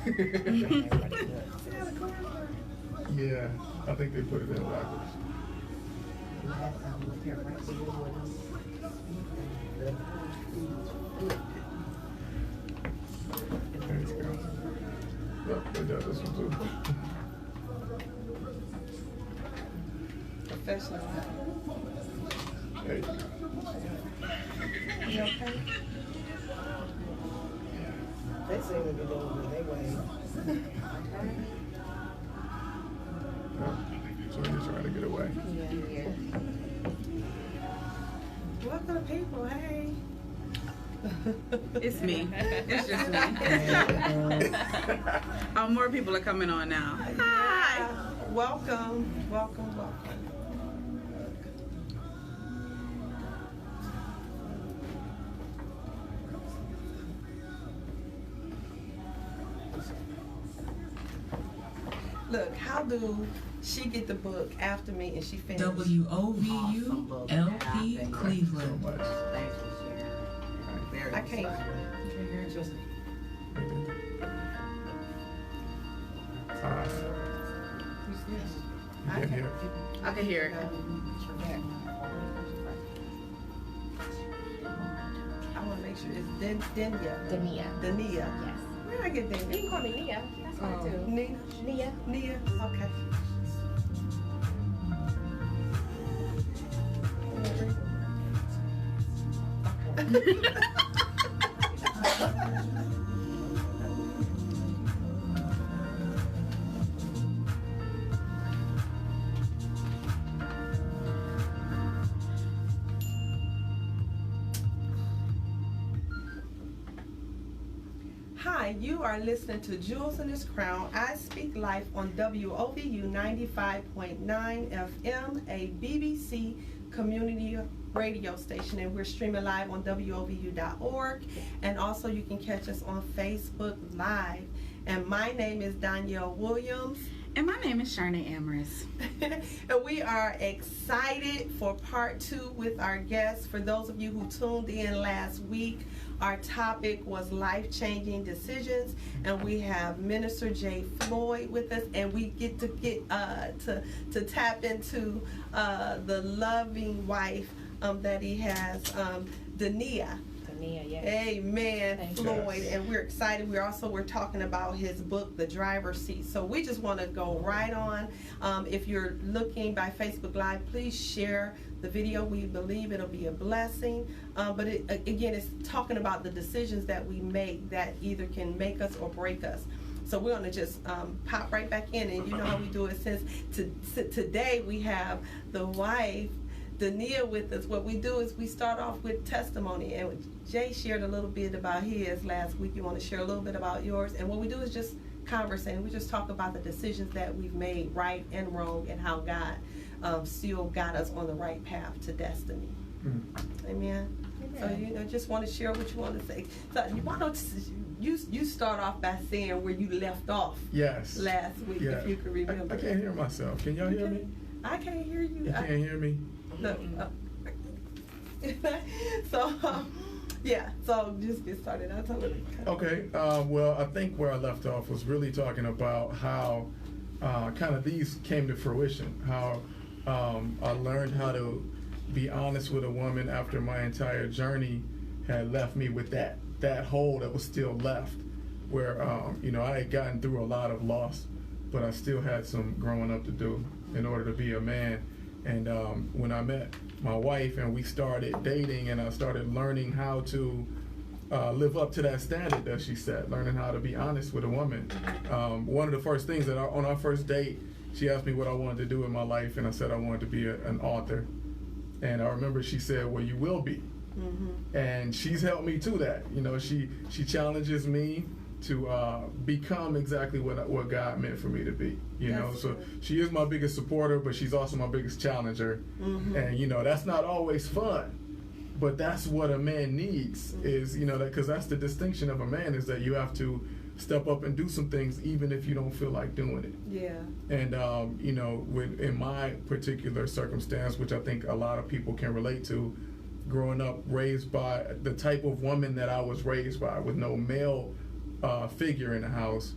Yeah, I think they put it in backwards. There you go. Yep, they got this one too. Professional. There you go. You okay? They seem to be doing it their way. So you're trying to get away. Yeah. Welcome, people. Hey. It's me. It's just me. Oh, more people are coming on now. Hi. Welcome. Look, how do she get the book after me and she finished? WOVU LP So Cleveland. much. Thanks for sharing. Very I can't. Just You can hear. I can hear it. I want to make sure it's Dennia. Dennia. Dennia. Yes. Where did I get You Dennia? can call me Nia. That's fine too. Nia. Nia. Nia. Okay. Hi, you are listening to Jewels in This Crown. I Speak Life on WOVU 95.9 FM, a BBC community radio station, and we're streaming live on WOVU.org, and also you can catch us on Facebook Live. And my name is Danielle Williams. And my name is Sharna Amorous. And we are excited for part 2 with our guests. For those of you who tuned in last week, our topic was life-changing decisions, and we have Minister J. Floyd with us, and we get to tap into the loving wife that he has, Dennia. Dennia, yes. Amen, Thank Floyd, you. and we're excited. We're talking about his book, The Driver's Seat. So we just want to go right on. If you're looking by Facebook Live, please share the video. We believe it'll be a blessing. But again, it's talking about the decisions that we make that either can make us or break us. So we're going to just pop right back in, and you know how we do it. Since today we have the wife, Dennia, with us. What we do is we start off with testimony, and Jay shared a little bit about his last week. You want to share a little bit about yours? And what we do is just conversing. We just talk about the decisions that we've made, right and wrong, and how God still got us on the right path to destiny. Amen. So you just want to share what you want to say. So why don't you start off by saying where you left off? Yes. Last week, Yeah. if you can remember. I can't hear myself. Can y'all hear me? I can't hear you. You can't hear me? No. So just get started. I'll tell you. Okay. Well, I think where I left off was really talking about how kind of these came to fruition. How I learned how to be honest with a woman after my entire journey had left me with that hole that was still left, where I had gotten through a lot of loss, but I still had some growing up to do in order to be a man. And when I met my wife and we started dating, and I started learning how to live up to that standard that she set, learning how to be honest with a woman. One of the first things that on our first date, she asked me what I wanted to do in my life, and I said I wanted to be an author. And I remember she said, well, you will be. Mm-hmm. And she's helped me to that. She challenges me to become exactly what God meant for me to be. So she is my biggest supporter, but she's also my biggest challenger. Mm-hmm. And that's not always fun, but that's what a man needs. Mm-hmm. Is because that's the distinction of a man, is that you have to step up and do some things even if you don't feel like doing it. Yeah. And in my particular circumstance, which I think a lot of people can relate to, growing up raised by the type of woman that I was raised by, with no male figure in the house,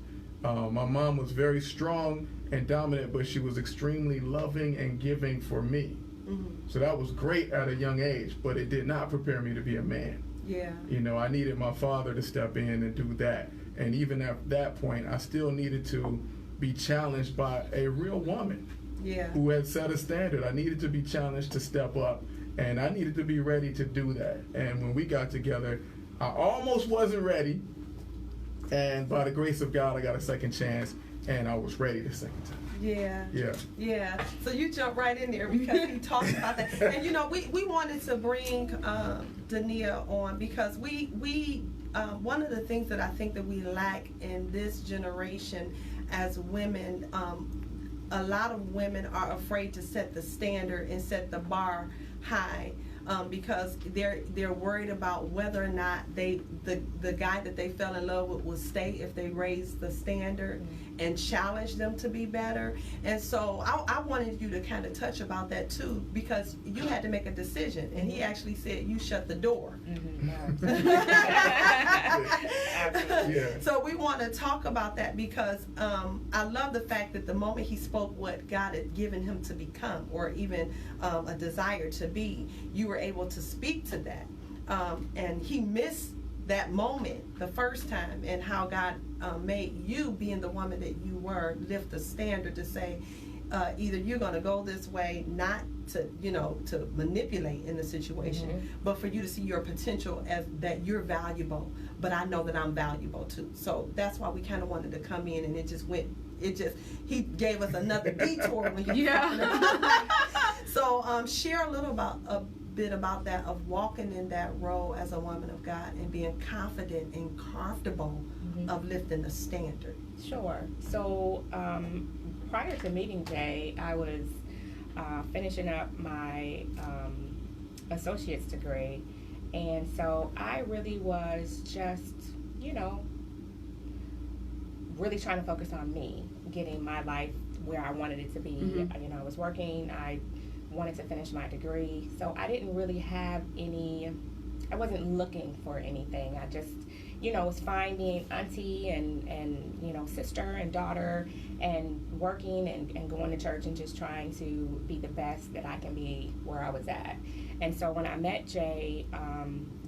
My mom was very strong and dominant, but she was extremely loving and giving for me. So that was great at a young age, but it did not prepare me to be a man. Yeah. You know, I needed my father to step in and do that. And even at that point, I still needed to be challenged by a real woman who had set a standard. I needed to be challenged to step up, and I needed to be ready to do that. And when we got together, I almost wasn't ready, and by the grace of God, I got a second chance, and I was ready the second time. Yeah. So you jump right in there because he talked about that. And you know, we wanted to bring Dennia on because we one of the things that I think that we lack in this generation as women, a lot of women are afraid to set the standard and set the bar high. Because they're worried about whether or not the guy that they fell in love with will stay if they raise the standard and challenge them to be better. And so I wanted you to kind of touch about that too, because you had to make a decision, and he actually said you shut the door. So we want to talk about that because I love the fact that the moment he spoke what God had given him to become, or even a desire to be, you were able to speak to that. And he missed that moment the first time, and how God made you, being the woman that you were, lift the standard to say, either you're going to go this way, not to, you know, to manipulate in the situation, but for you to see your potential as that you're valuable, but I know that I'm valuable too. So that's why we kind of wanted to come in, and he gave us another detour when you So share a bit about that, of walking in that role as a woman of God and being confident and comfortable of lifting the standard. Sure. So prior to meeting Jay, I was finishing up my associate's degree, and so I really was just, you know, really trying to focus on me, getting my life where I wanted it to be. You know, I was working, I wanted to finish my degree, so I didn't really have I wasn't looking for anything. I just, you know, was finding auntie and you know, sister and daughter, and working and going to church and just trying to be the best that I can be where I was at. And so when I met Jay,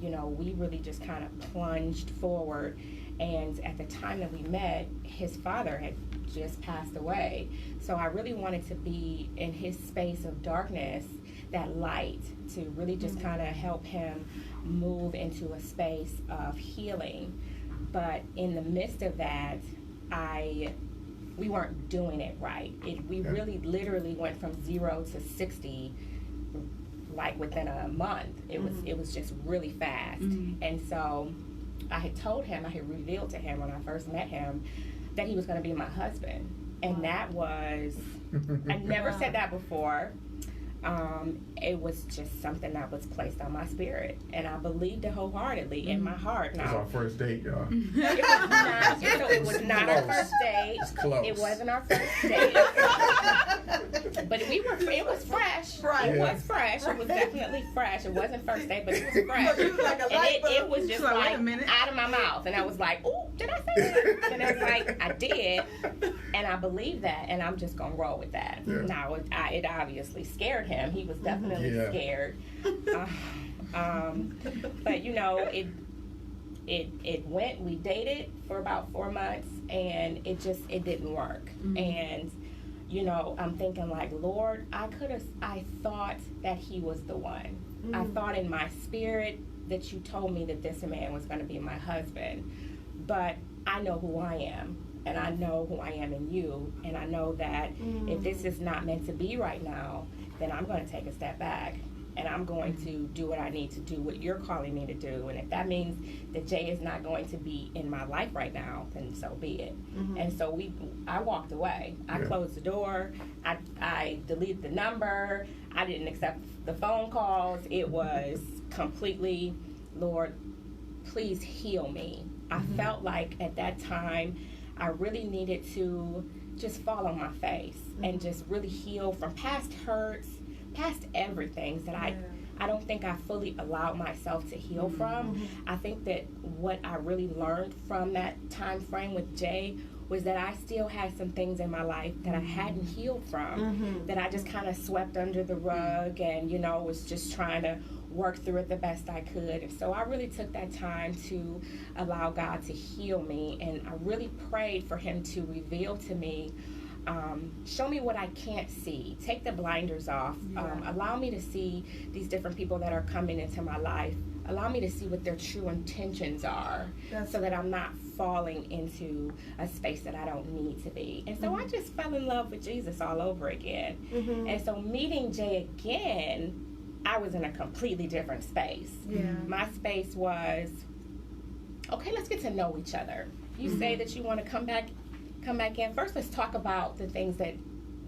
you know, we really just kind of plunged forward. And at the time that we met, his father had just passed away. So I really wanted to be in his space of darkness, that light, to really just kind of help him move into a space of healing. But in the midst of that, we weren't doing it right. We really literally went from 0 to 60 like within a month. It was just really fast. And so I had told him, I had revealed to him when I first met him that he was going to be my husband. And that was, I never said that before. It was just something that was placed on my spirit, and I believed it wholeheartedly in my heart. Now, it was our first date, y'all. It was not our first date. It's close. It wasn't our first date. But it was fresh. Right. It was fresh. It was definitely fresh. It wasn't first date, but it was fresh. So you was like a light bulb. It was just like out of my mouth, and I was like, "Ooh, did I say that?" And I was like, "I did," and I believe that, and I'm just gonna roll with that. Now, it obviously scared him. He was definitely scared. But you know, it went. We dated for about 4 months, and it didn't work. And you know, I'm thinking like, Lord, I thought that he was the one. I thought in my spirit that you told me that this man was going to be my husband. But I know who I am, and I know who I am in you, and I know that if this is not meant to be right now, then I'm going to take a step back, and I'm going to do what I need to do, what you're calling me to do. And if that means that Jay is not going to be in my life right now, then so be it. And so I walked away. I closed the door. I deleted the number. I didn't accept the phone calls. It was completely, Lord, please heal me. I felt like at that time I really needed to just fall on my face and just really heal from past hurts, past everything that I don't think I fully allowed myself to heal from. I think that what I really learned from that time frame with Jay was that I still had some things in my life that I hadn't healed from, that I just kind of swept under the rug and, was just trying to work through it the best I could. And so I really took that time to allow God to heal me, and I really prayed for him to reveal to me, show me what I can't see, take the blinders off, allow me to see these different people that are coming into my life, allow me to see what their true intentions are, so that I'm not falling into a space that I don't need to be. And so I just fell in love with Jesus all over again. And so meeting Jay again, I was in a completely different space. My space was, okay, let's get to know each other. You say that you want to come back in. First, let's talk about the things that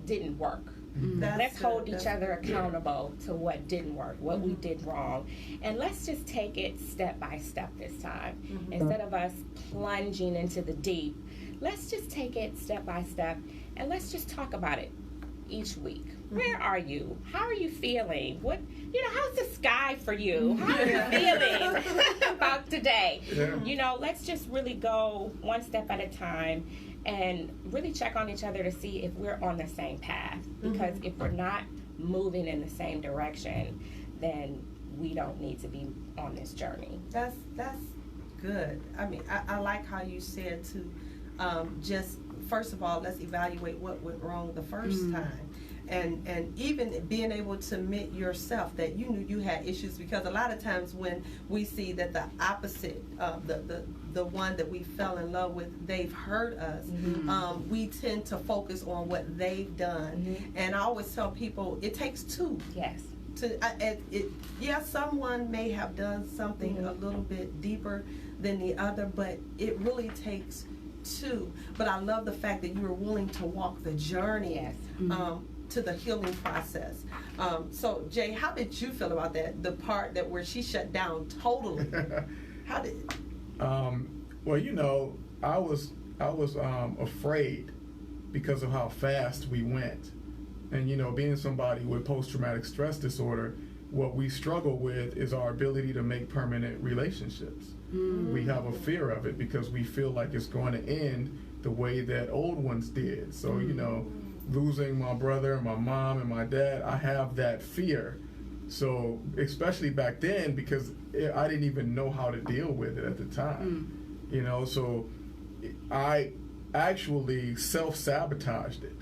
didn't work. Let's hold each other accountable to what didn't work, what we did wrong. And let's just take it step by step this time. Instead of us plunging into the deep, let's just take it step by step, and let's just talk about it each week. Where are you? How are you feeling? How's the sky for you? How are you feeling about today? Let's just really go one step at a time and really check on each other to see if we're on the same path. Because if we're not moving in the same direction, then we don't need to be on this journey. That's good. I mean, I like how you said to just, first of all, let's evaluate what went wrong the first time. And even being able to admit yourself that you knew you had issues, because a lot of times when we see that the opposite, the one that we fell in love with, they've hurt us, we tend to focus on what they've done. And I always tell people, it takes two. Yes. Someone may have done something a little bit deeper than the other, but it really takes two. But I love the fact that you were willing to walk the journey. To the healing process. So Jay, how did you feel about that? The part where she shut down totally. How did? Well, I was afraid because of how fast we went, and being somebody with post-traumatic stress disorder, what we struggle with is our ability to make permanent relationships. We have a fear of it because we feel like it's going to end the way that old ones did. So losing my brother and my mom and my dad, I have that fear. So especially back then, because I didn't even know how to deal with it at the time, so I actually self-sabotaged it.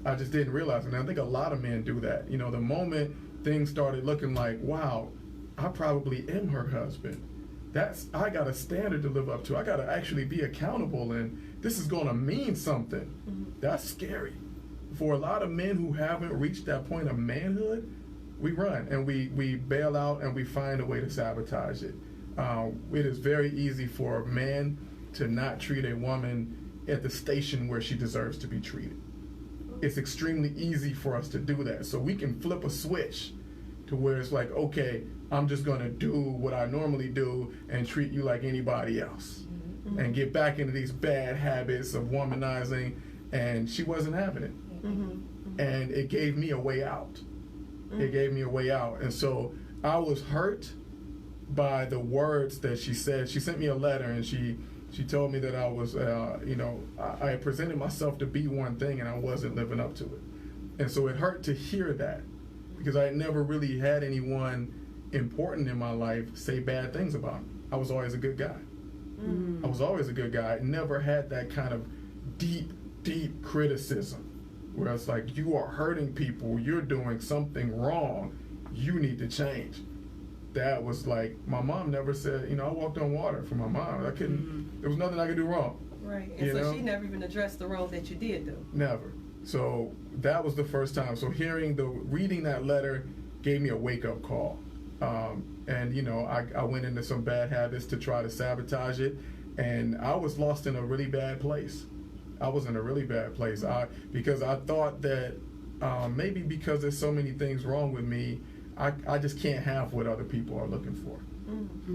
I just didn't realize it. And I think a lot of men do that. The moment things started looking like, wow, I probably am her husband. I got a standard to live up to. I got to actually be accountable, and this is going to mean something. That's scary. For a lot of men who haven't reached that point of manhood, we run and we bail out and we find a way to sabotage it. It is very easy for a man to not treat a woman at the station where she deserves to be treated. It's extremely easy for us to do that. So we can flip a switch to where it's like, okay, I'm just going to do what I normally do and treat you like anybody else, and get back into these bad habits of womanizing, and she wasn't having it. And it gave me a way out. It gave me a way out. And so I was hurt by the words that she said. She sent me a letter, and she told me that I was, I had presented myself to be one thing and I wasn't living up to it. And so it hurt to hear that, because I had never really had anyone important in my life say bad things about me. I was always a good guy. I was always a good guy. I never had that kind of deep criticism where it's like, you are hurting people, you're doing something wrong, you need to change. That was like, my mom never said, I walked on water for my mom. There was nothing I could do wrong. Right, and so she never even addressed the wrong that you did do. Never. So that was the first time. So reading that letter gave me a wake-up call. And I went into some bad habits to try to sabotage it, and I was lost in a really bad place. I was in a really bad place because I thought that maybe because there's so many things wrong with me, I just can't have what other people are looking for.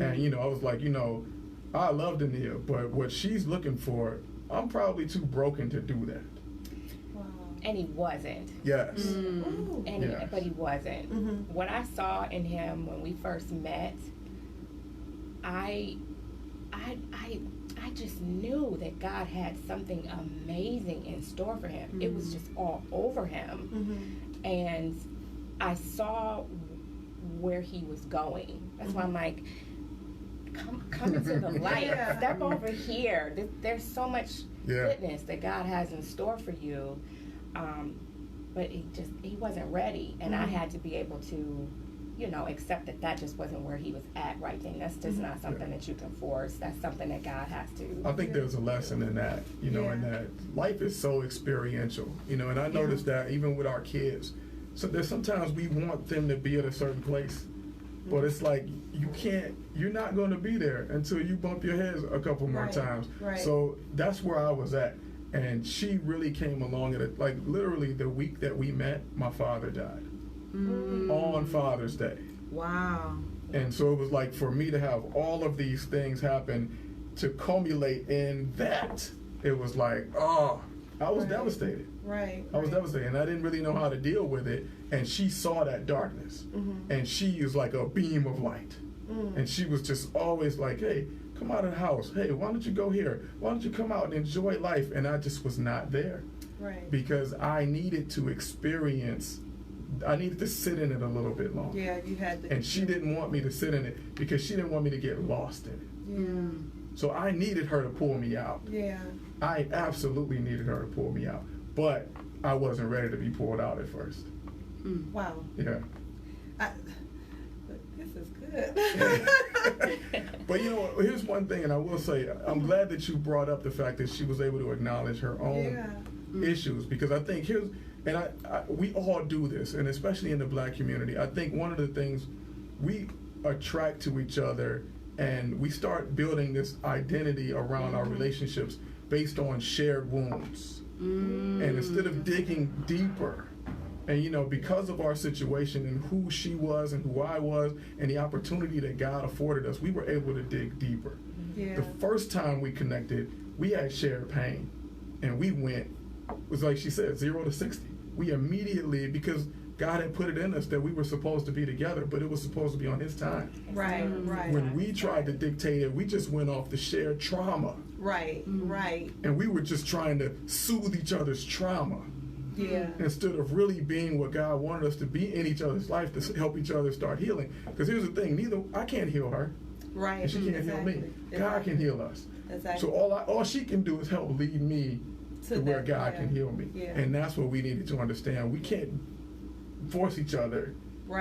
And I was like, I love Dennia, but what she's looking for, I'm probably too broken to do that. And he wasn't. Yes. But he wasn't. What I saw in him when we first met, I I just knew that God had something amazing in store for him. It was just all over him. And I saw where he was going. That's why I'm like, come into the light. Yeah. Step over here. There's so much goodness that God has in store for you. But he wasn't ready. And I had to be able to, accept that just wasn't where he was at right then. That's just not something that you can force. That's something that God has to. I think there's a lesson in that, in that life is so experiential, and I noticed that even with our kids. So there's sometimes we want them to be at a certain place, but it's like you're not going to be there until you bump your heads a couple more times. Right. So that's where I was at. And she really came along at it, like literally the week that we met, my father died. On Father's Day. Wow. And so it was like for me to have all of these things happen to culminate in that, it was like, I was devastated. Right. I was devastated, and I didn't really know how to deal with it. And she saw that darkness, and she is like a beam of light. And she was just always like, hey, come out of the house. Hey, why don't you go here? Why don't you come out and enjoy life? And I just was not there. Right. Because I needed to experience, I needed to sit in it a little bit longer. Yeah, you had to. And she didn't want me to sit in it because she didn't want me to get lost in it. Yeah. So I needed her to pull me out. Yeah. I absolutely needed her to pull me out. But I wasn't ready to be pulled out at first. Wow. Yeah. This is good. But here's one thing, and I will say, I'm glad that you brought up the fact that she was able to acknowledge her own issues, because I think we all do this, and especially in the Black community. I think one of the things we attract to each other, and we start building this identity around our relationships based on shared wounds. And instead of digging deeper, and because of our situation and who she was and who I was and the opportunity that God afforded us, we were able to dig deeper. Yeah. The first time we connected, we had shared pain, and we went, it was like she said, 0 to 60. We immediately, because God had put it in us that we were supposed to be together, but it was supposed to be on his time. Right. When we tried to dictate it, we just went off the shared trauma. Right. And we were just trying to soothe each other's trauma. Yeah. Instead of really being what God wanted us to be in each other's life to help each other start healing. Because here's the thing, I can't heal her. Right. And she can't heal me. God can heal us. Exactly. So all she can do is help lead me to where God can heal me. Yeah. And that's what we needed to understand. We can't force each other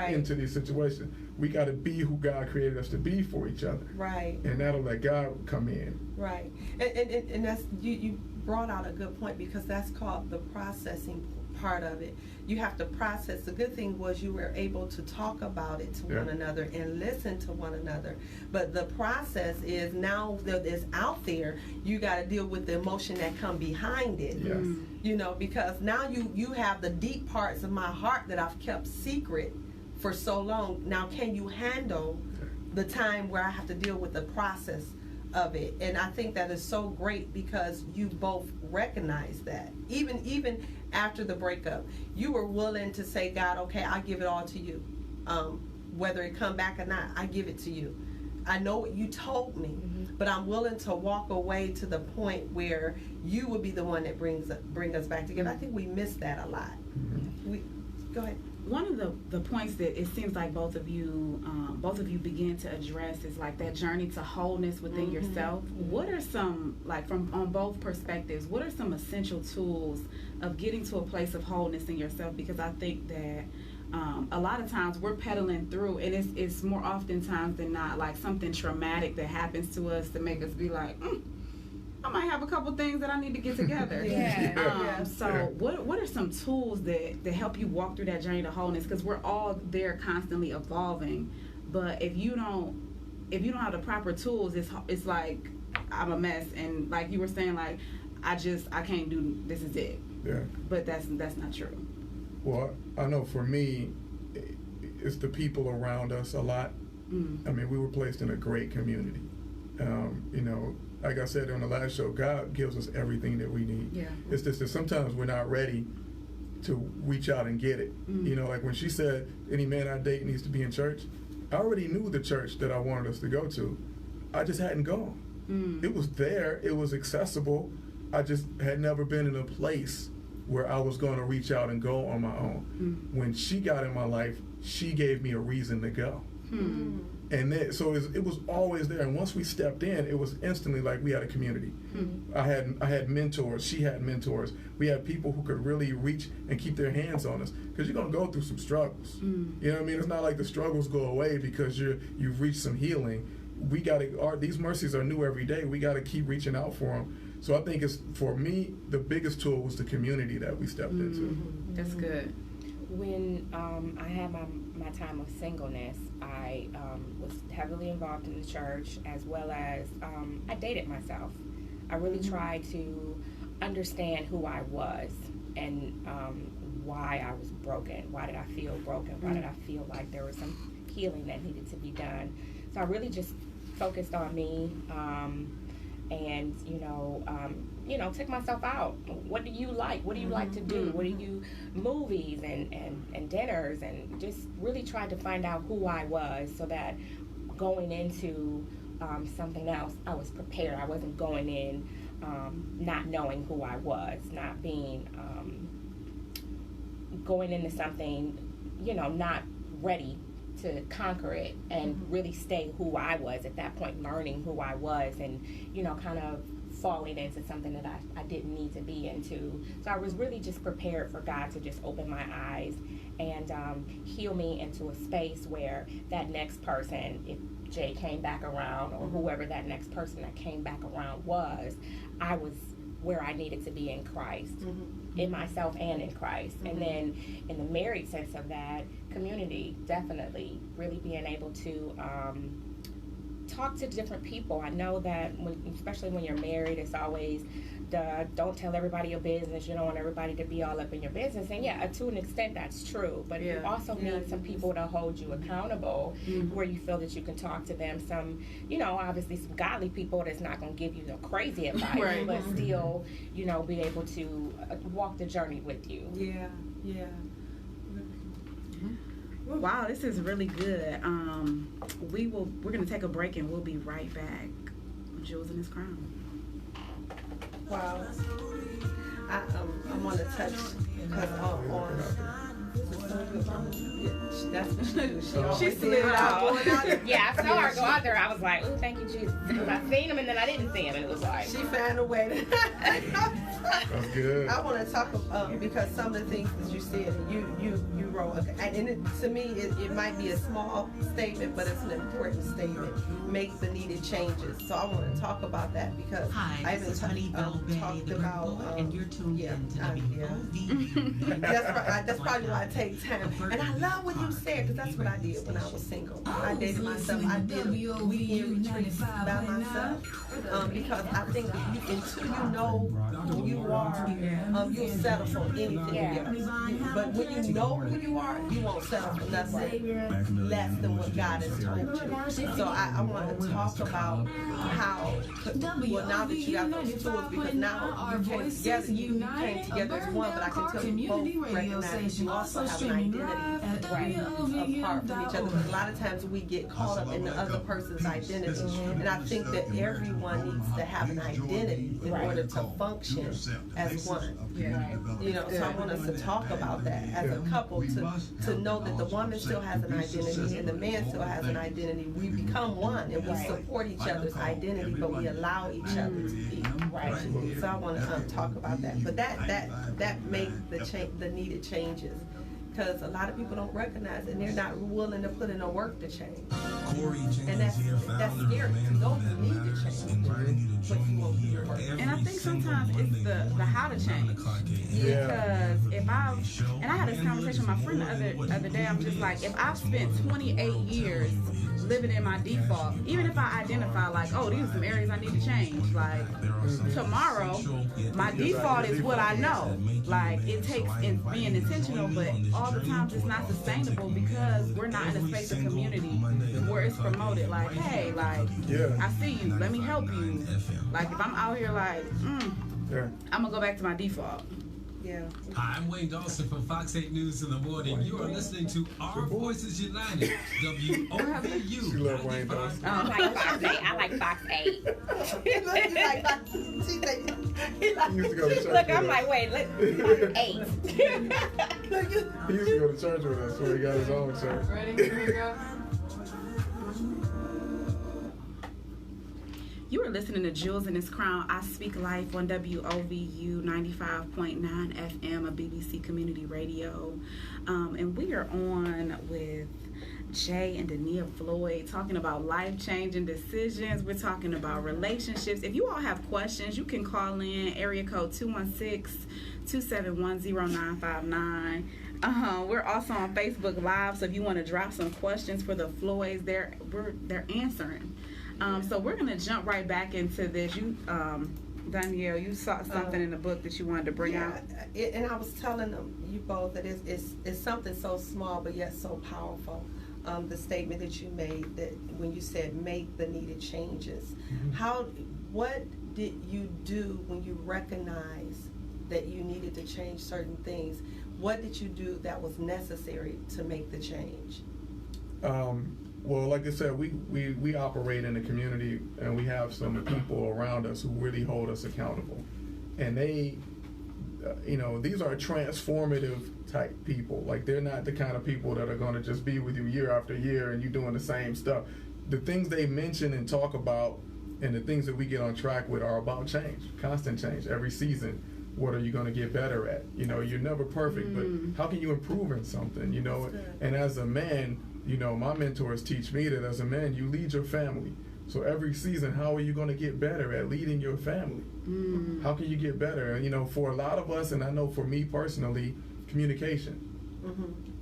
into these situations. We got to be who God created us to be for each other. Right. And that'll let God come in. Right. And that's you brought out a good point, because that's called the processing part of it. You have to process. The good thing was you were able to talk about it to one another and listen to one another. But the process is, now that it's out there, you got to deal with the emotion that come behind it. Yes. Because now you have the deep parts of my heart that I've kept secret for so long. Now, can you handle the time where I have to deal with the process of it? And I think that is so great, because you both recognize that. Even after the breakup, you were willing to say, God, okay, I give it all to you. Whether it come back or not, I give it to you. I know what you told me, but I'm willing to walk away to the point where you will be the one that bring us back together. I think we miss that a lot. Go ahead. One of the points that it seems like both of you begin to address is like that journey to wholeness within yourself. What are some, like from on both perspectives, what are some essential tools of getting to a place of wholeness in yourself? Because I think that a lot of times we're pedaling through, and it's more often times than not like something traumatic that happens to us to make us be like, I might have a couple things that I need to get together. What are some tools that help you walk through that journey to wholeness? Because we're all there constantly evolving, but if you don't have the proper tools, it's like I'm a mess, and like you were saying, like I can't do this, is it. Yeah. But that's not true. Well, I know for me, it's the people around us a lot. I mean, we were placed in a great community. Like I said on the last show, God gives us everything that we need. Yeah. It's just that sometimes we're not ready to reach out and get it. Like when she said, any man I date needs to be in church, I already knew the church that I wanted us to go to. I just hadn't gone. It was there. It was accessible. I just had never been in a place where I was going to reach out and go on my own. When she got in my life, she gave me a reason to go. And then, so it was always there. And once we stepped in, it was instantly like we had a community. I had mentors. She had mentors. We had people who could really reach and keep their hands on us, because you're gonna go through some struggles. You know what I mean? It's not like the struggles go away because you've reached some healing. We these mercies are new every day. We got to keep reaching out for them. So I think for me, the biggest tool was the community that we stepped into. That's good. When I had my time of singleness, I was heavily involved in the church, as well as I dated myself. I really tried to understand who I was and why I was broken. Why did I feel broken? Why did I feel like there was some healing that needed to be done? So I really just focused on me, and took myself out. What do you like? What do you like to do? What do you, movies and dinners, and just really tried to find out who I was, so that going into something else, I was prepared. I wasn't going in not knowing who I was, not being going into something, not ready to conquer it and really stay who I was at that point, learning who I was, and kind of falling into something that I didn't need to be into. So I was really just prepared for God to just open my eyes and heal me into a space where that next person, if Jay came back around, or whoever that next person that came back around was, I was where I needed to be in Christ, in myself and in Christ. And then in the married sense of that, community, definitely really being able to talk to different people. I know that especially when you're married, it's always don't tell everybody your business. You don't want everybody to be all up in your business. And yeah, to an extent that's true, but you also need some people to hold you accountable, where you feel that you can talk to them. Some, obviously some godly people that's not going to give you no crazy advice, but still, be able to walk the journey with you. Wow, this is really good. We're going to take a break and we'll be right back. Jewels in His Crown. Wow. I'm on a touch because that's what she do. She slid out. Yeah, I saw her go out there. I was like, "Oh, thank you, Jesus." Because I seen him and then I didn't see him, and it was like she found a way to. That's good. I want to talk because some of the things that you said, you wrote, and to me, it might be a small statement, but it's an important statement. Make the needed changes. So I want to talk about that because I even talked about. And you're tuned in to WOVU. That's probably why I take time. And I love what you said, because that's what I did when I was single. I dated myself. I did a weekend retreat by myself because I think until you know who you are, you'll settle for anything else. But when you know who you are, you won't settle for nothing less than what God has told you. So I want to talk about how, now that you got those tools, because now you came together as one, but I can tell you both recognize that you also have an identity apart from each other. Because a lot of times we get caught up in the other person's identity. And I think that everyone needs to have an identity in order to function as one. So I want us to talk about that as a couple, to know that the woman still has an identity and the man still has an identity. We become one and we support each other's identity, but we allow each other to be. So I want to talk about that. But that makes the needed changes. Because a lot of people don't recognize it, and they're not willing to put in the work to change. And that's scary to know you need to change, but you won't do the work. And I think sometimes it's the how to change. Because if I had this conversation with my friend the other day, I'm just like, if I've spent 28 years living in my default, even if I identify like, oh, these are some areas I need to change, like tomorrow, my default is what I know. Like it takes being intentional, but all the times it's not sustainable because we're not in a space of community where it's promoted. Like, hey, like I see you, let me help you. Like if I'm out here like, I'm gonna go back to my default. Yeah. Hi, I'm Wayne Dawson from Fox 8 News in the Morning. You are listening to Our Voices United, WOVU. She love Wayne Dawson. I like Fox 8. I like Fox 8. He used to go to church Look, with I'm us. like, wait, Fox 8. He used to go to church with us, so he got his own church. Ready? Here we go. You are listening to Jewels in His Crown. I Speak Life on WOVU 95.9 FM of BBC Community Radio. And we are on with Jay and Dennia Floyd talking about life-changing decisions. We're talking about relationships. If you all have questions, you can call in area code 216-271-0959. We're also on Facebook Live, so if you want to drop some questions for the Floyds, they're answering. So we're going to jump right back into this. You, Danielle, you saw something in the book that you wanted to bring out. And I was telling them, you both, that it's something so small but yet so powerful. The statement that you made, that when you said make the needed changes. What did you do when you recognized that you needed to change certain things? What did you do that was necessary to make the change? Well, like I said, we operate in a community, and we have some people around us who really hold us accountable. And they, these are transformative type people. Like, they're not the kind of people that are going to just be with you year after year and you doing the same stuff. The things they mention and talk about and the things that we get on track with are about change, constant change. Every season, what are you going to get better at? You're never perfect, but how can you improve in something, And as a man, my mentors teach me that as a man, you lead your family. So every season, how are you going to get better at leading your family? How can you get better? And, for a lot of us, and I know for me personally, communication,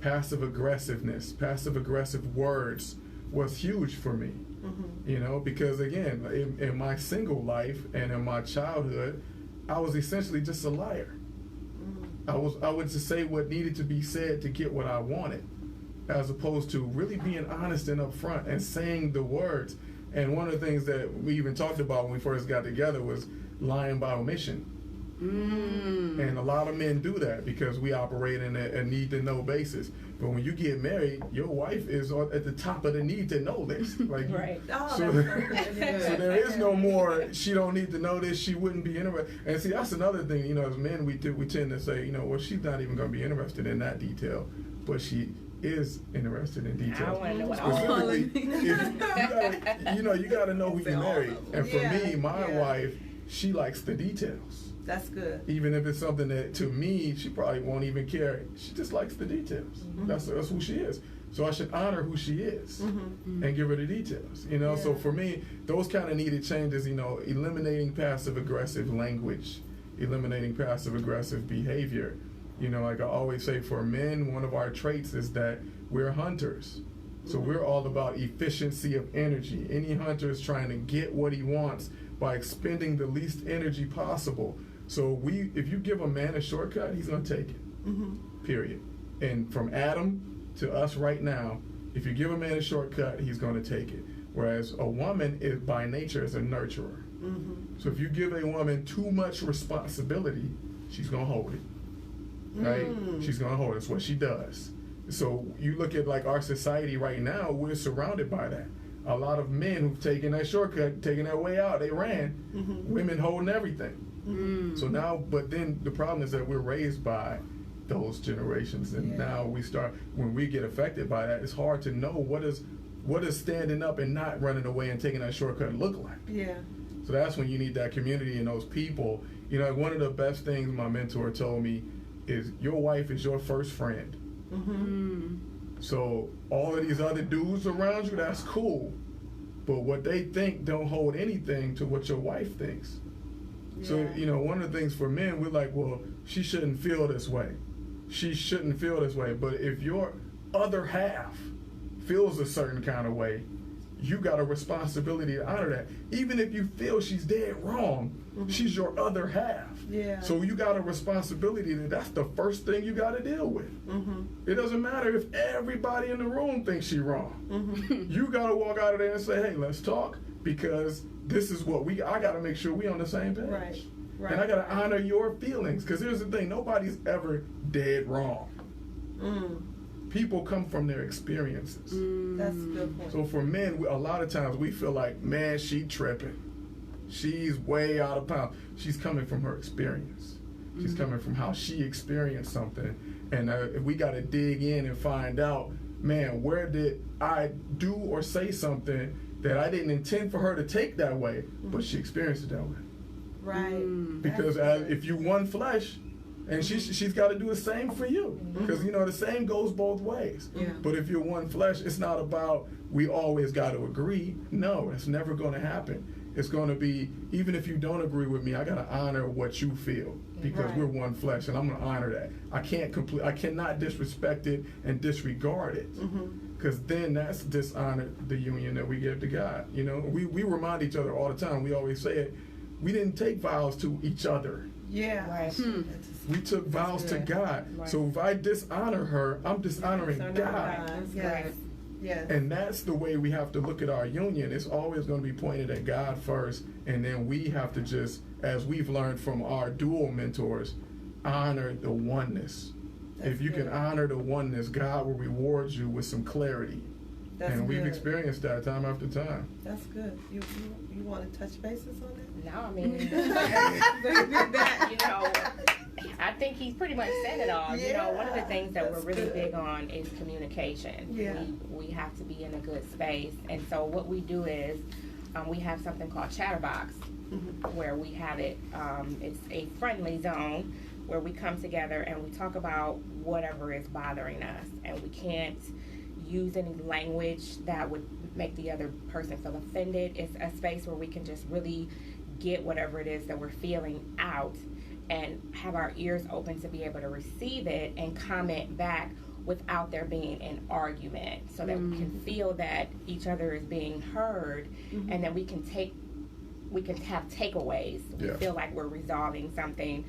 passive aggressiveness, passive aggressive words was huge for me. Because again, in my single life and in my childhood, I was essentially just a liar. I would just say what needed to be said to get what I wanted, as opposed to really being honest and upfront and saying the words. And one of the things that we even talked about when we first got together was lying by omission. And a lot of men do that because we operate in a need-to-know basis. But when you get married, your wife is at the top of the need-to-know list. Like, right. So there is no more, she don't need to know this, she wouldn't be interested. And see, that's another thing, as men, we tend to say, well, she's not even going to be interested in that detail, but she is interested in details. I want to know what Specifically, you got to know who you married. And for me, my wife, she likes the details. That's good. Even if it's something that, to me, she probably won't even care. She just likes the details. That's who she is. So I should honor who she is and give her the details. So for me, those kind of needed changes, eliminating passive-aggressive language, eliminating passive-aggressive behavior. Like I always say, for men, one of our traits is that we're hunters. So we're all about efficiency of energy. Any hunter is trying to get what he wants by expending the least energy possible. So if you give a man a shortcut, he's going to take it, period. And from Adam to us right now, if you give a man a shortcut, he's going to take it. Whereas a woman is by nature is a nurturer. So if you give a woman too much responsibility, she's going to hold it. Right? She's going to hold it. It's what she does. So you look at like our society right now, we're surrounded by that. A lot of men who've taken that shortcut, taken their way out, they ran. Women holding everything. So now, but then the problem is that we're raised by those generations, and now when we get affected by that, it's hard to know what does standing up and not running away and taking that shortcut look like. So that's when you need that community and those people. One of the best things my mentor told me is your wife is your first friend. So all of these other dudes around you, that's cool, but what they think don't hold anything to what your wife thinks. So, one of the things for men, we're like, well, she shouldn't feel this way. She shouldn't feel this way. But if your other half feels a certain kind of way, you got a responsibility to honor that. Even if you feel she's dead wrong, she's your other half. So you got a responsibility that's the first thing you got to deal with. It doesn't matter if everybody in the room thinks she's wrong. You got to walk out of there and say, hey, let's talk, because this is what I got to make sure we on the same page. Right. And I got to honor your feelings. Because here's the thing, nobody's ever dead wrong. People come from their experiences. That's a good point. So for men, a lot of times we feel like, man, she tripping. She's way out of pound. She's coming from her experience. She's coming from how she experienced something. And if we got to dig in and find out, man, where did I do or say something that I didn't intend for her to take that way, but she experienced it that way. Right. Because if you one flesh, and she's got to do the same for you. Because, you know, the same goes both ways. Yeah. But if you're one flesh, it's not about we always got to agree. No, that's never going to happen. It's going to be, even if you don't agree with me, I got to honor what you feel because we're one flesh, and I'm going to honor that. I cannot disrespect it and disregard it, because then that's dishonor the union that we give to God. You know, we remind each other all the time. We always say it. We didn't take vows to each other. Yeah. Right. We took vows to God. Right. So if I dishonor her, I'm dishonoring God. Yes. Yes. Yes. And that's the way we have to look at our union. It's always going to be pointed at God first, and then we have to just, as we've learned from our dual mentors, honor the oneness. If you can honor the oneness, God will reward you with some clarity. And we've experienced that time after time. That's good. You want to touch bases on that? No, I mean, you know, I think he's pretty much said it all. You know, one of the things that we're really big on is communication. Yeah. We have to be in a good space. And so what we do is we have something called Chatterbox, where we have it. It's a friendly zone where we come together and we talk about whatever is bothering us. And we can't use any language that would make the other person feel offended. It's a space where we can just really get whatever it is that we're feeling out and have our ears open to be able to receive it and comment back without there being an argument, so that we can feel that each other is being heard, and then we can have takeaways. We feel like we're resolving something,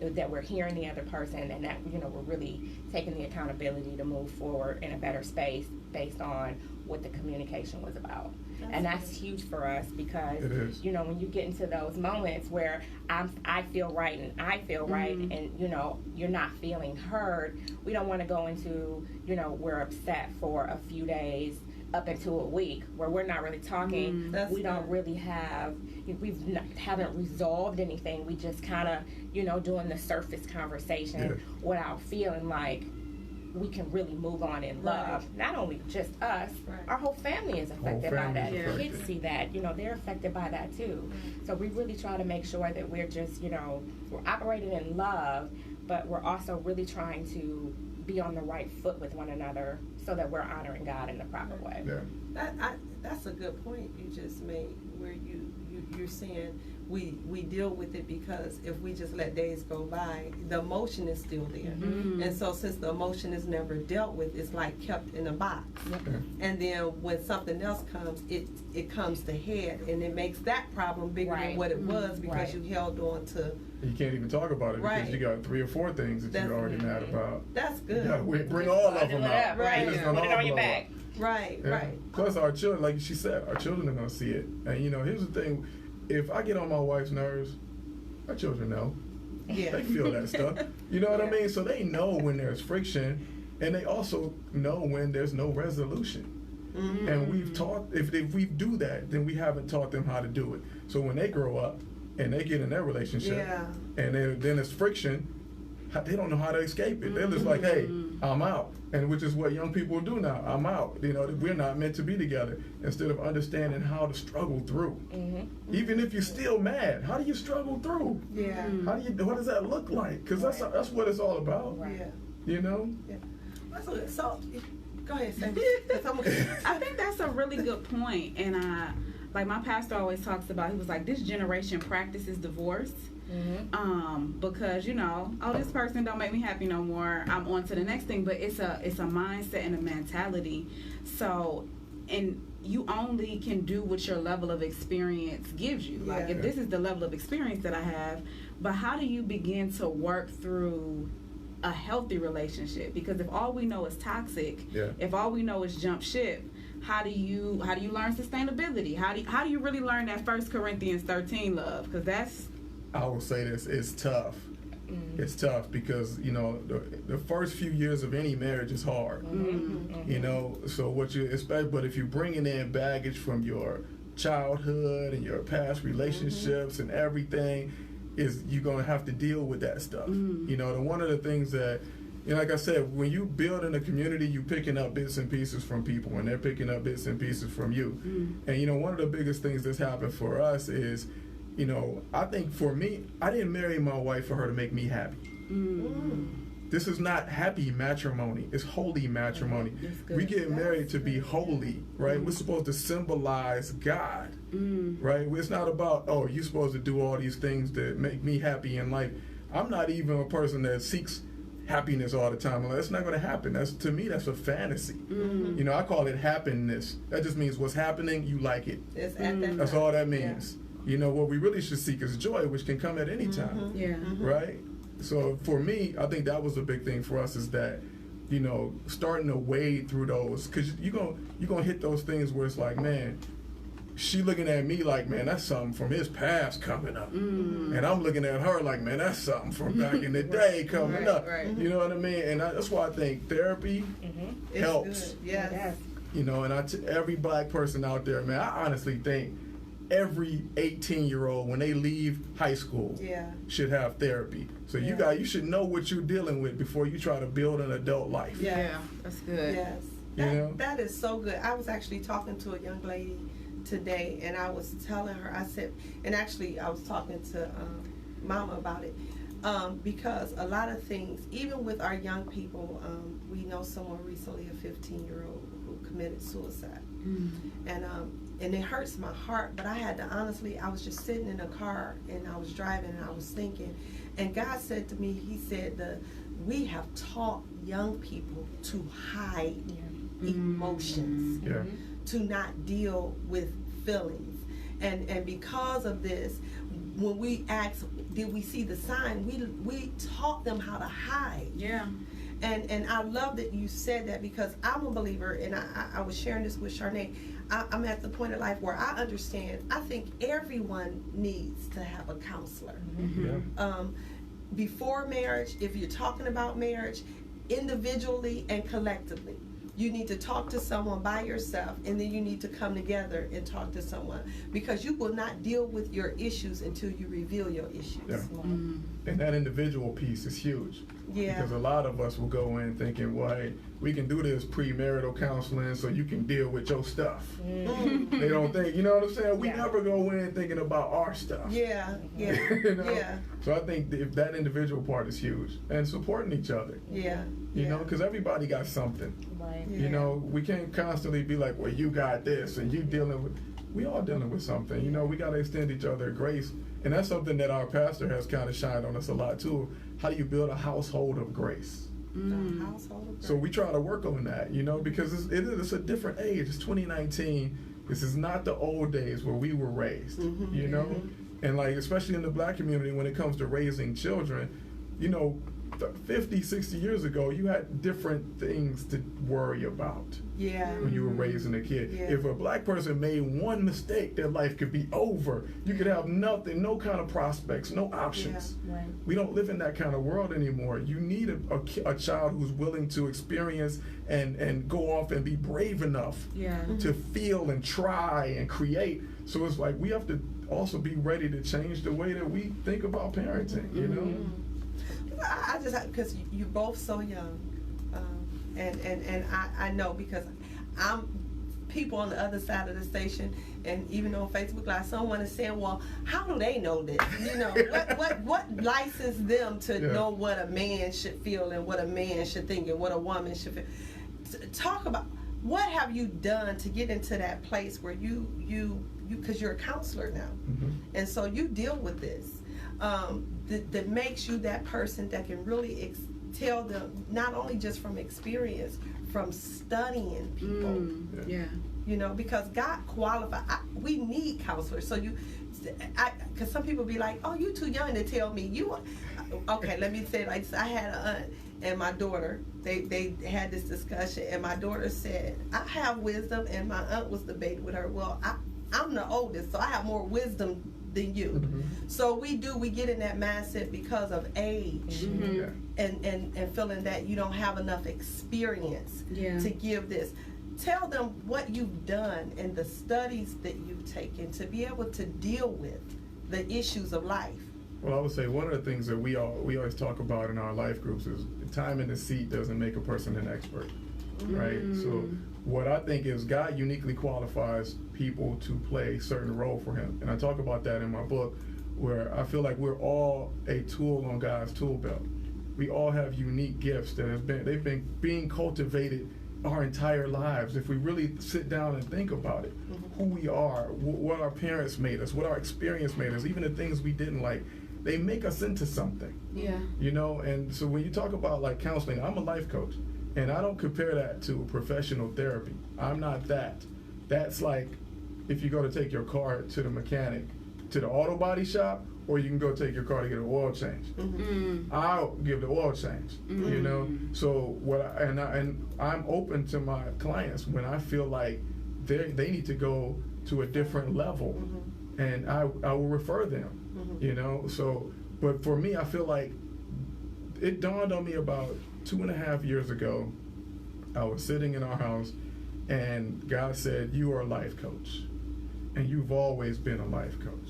that we're hearing the other person, and that, you know, we're really taking the accountability to move forward in a better space based on what the communication was about. That's huge for us, because you know, when you get into those moments where I feel right and I feel right, and you know, you're not feeling heard, we don't want to go into, you know, we're upset for a few days up into a week where we're not really talking. We don't really haven't resolved anything. We just kind of, you know, doing the surface conversation without feeling like we can really move on in love. Not only just us, our whole family is affected by that. Kids see that, you know, they're affected by that too. So we really try to make sure that we're just, you know, we're operating in love, but we're also really trying to be on the right foot with one another so that we're honoring God in the proper way. That's a good point you just made, where you're saying we deal with it, because if we just let days go by, the emotion is still there. And so since the emotion is never dealt with, it's like kept in a box. And then when something else comes, it comes to head, and it makes that problem bigger than what it was, because you held on to. You can't even talk about it because you got 3 or 4 things that you're already mad about. That's good. You gotta bring all of them out. Put it on your back. Right. Plus our children, like she said, our children are gonna see it. And you know, here's the thing: if I get on my wife's nerves, our children know. They feel that stuff. You know what I mean? So they know when there's friction, and they also know when there's no resolution. And we've taught, if we do that, then we haven't taught them how to do it. So when they grow up and they get in their relationship, and then it's friction, they don't know how to escape it. They're just like, hey, I'm out. And which is what young people do now. I'm out. You know, we're not meant to be together. Instead of understanding how to struggle through. Even if you're still mad, how do you struggle through? What does that look like? Because that's what it's all about. You know? So, go ahead, Sam. I think that's a really good point. And like my pastor always talks about, he was like, this generation practices divorce. Because, you know, this person don't make me happy no more, I'm on to the next thing. But it's a mindset and a mentality. So, and you only can do what your level of experience gives you. Like, if this is the level of experience that I have, but how do you begin to work through a healthy relationship? Because if all we know is toxic, if all we know is jump ship, how do you learn sustainability? How do you really learn that 1 Corinthians 13 love? Because I will say this, it's tough. It's tough because, you know, the first few years of any marriage is hard. You know, so what you expect, but if you're bringing in baggage from your childhood and your past relationships and everything, is you're going to have to deal with that stuff. You know, and one of the things that, you know, like I said, when you build in a community, you picking up bits and pieces from people, and they're picking up bits and pieces from you. And, you know, one of the biggest things that's happened for us is, you know, I think for me, I didn't marry my wife for her to make me happy. This is not happy matrimony. It's holy matrimony. We get married to be holy, right? We're supposed to symbolize God, right? It's not about, oh, you're supposed to do all these things that make me happy in life. I'm not even a person that seeks happiness all the time. Like, that's not going to happen. That's, to me, that's a fantasy. You know, I call it happiness. That just means what's happening, you like it. That's all that means. You know, what we really should seek is joy, which can come at any time. Right? So for me, I think that was a big thing for us, is that, you know, starting to wade through those, because you're gonna hit those things where it's like, man, she looking at me like, man, that's something from his past coming up. And I'm looking at her like, man, that's something from back in the day coming up. You know what I mean? And that's why I think therapy helps. You know, and every black person out there, man, I honestly think every 18-year-old, when they leave high school, should have therapy. So you should know what you're dealing with before you try to build an adult life. That's good. That is so good. I was actually talking to a young lady today, and I was telling her, I said, and actually I was talking to Mama about it, because a lot of things, even with our young people, we know someone recently, a 15-year-old who committed suicide. And it hurts my heart, but I had to honestly, I was just sitting in a car and I was driving and I was thinking, and God said to me, He said, we have taught young people to hide emotions, to not deal with feelings. And because of this, when we asked, did we see the sign, we taught them how to hide. And I love that you said that, because I'm a believer, and I was sharing this with Charnay. I'm at the point of life where I understand, I think everyone needs to have a counselor. Before marriage, if you're talking about marriage, individually and collectively, you need to talk to someone by yourself, and then you need to come together and talk to someone, because you will not deal with your issues until you reveal your issues. And that individual piece is huge. Because a lot of us will go in thinking, well, hey, we can do this premarital counseling so you can deal with your stuff. They don't think, you know what I'm saying? We never go in thinking about our stuff. You know? So I think if that individual part is huge, and supporting each other. You know, because everybody got something. You know, we can't constantly be like, well, you got this and you dealing with, we all dealing with something. You know, we got to extend each other grace. And that's something that our pastor has kind of shined on us a lot too. How do you build a household of grace? So we try to work on that, you know, because it's a different age. It's 2019. This is not the old days where we were raised, you know? And like, especially in the black community, when it comes to raising children, you know, 50, 60 years ago, you had different things to worry about when you were raising a kid. If a black person made one mistake, their life could be over. You could have nothing, no kind of prospects, no options. We don't live in that kind of world anymore. You need a child who's willing to experience and go off and be brave enough to feel and try and create. So it's like we have to also be ready to change the way that we think about parenting, you know? I just, because you're both so young, and I know, because I'm people on the other side of the station, and even on Facebook Live, someone is saying, well, how do they know this? You know, what licensed them to know what a man should feel and what a man should think and what a woman should feel? Talk about, what have you done to get into that place where you because you're a counselor now, and so you deal with this. That makes you that person that can really tell them, not only just from experience, from studying people. You know, because God qualified. We need counselors. So because some people be like, oh, you too young to tell me. Okay, let me say it like this. I had an aunt and my daughter. They had this discussion, and my daughter said, I have wisdom, and my aunt was debating with her. Well, I'm the oldest, so I have more wisdom than you. Mm-hmm. So we get in that mindset because of age Yeah. and feeling that you don't have enough experience to give this. Tell them what you've done and the studies that you've taken to be able to deal with the issues of life. Well, I would say one of the things that we always talk about in our life groups is time in the seat doesn't make a person an expert, right? So what I think is God uniquely qualifies people to play a certain role for him. And I talk about that in my book, where I feel like we're all a tool on God's tool belt. We all have unique gifts that they've been being cultivated our entire lives. If we really sit down and think about it, who we are, what our parents made us, what our experience made us, even the things we didn't like, they make us into something. Yeah. You know, and so when you talk about like counseling, I'm a life coach, and I don't compare that to professional therapy. I'm not that. That's like if you go to take your car to the mechanic, to the auto body shop, or you can go take your car to get an oil change. I'll give the oil change, you know. So I'm open to my clients when I feel like they need to go to a different level, and I will refer them, you know. So, but for me, I feel like it dawned on me about 2.5 years ago. I was sitting in our house, and God said, "You are a life coach, and you've always been a life coach.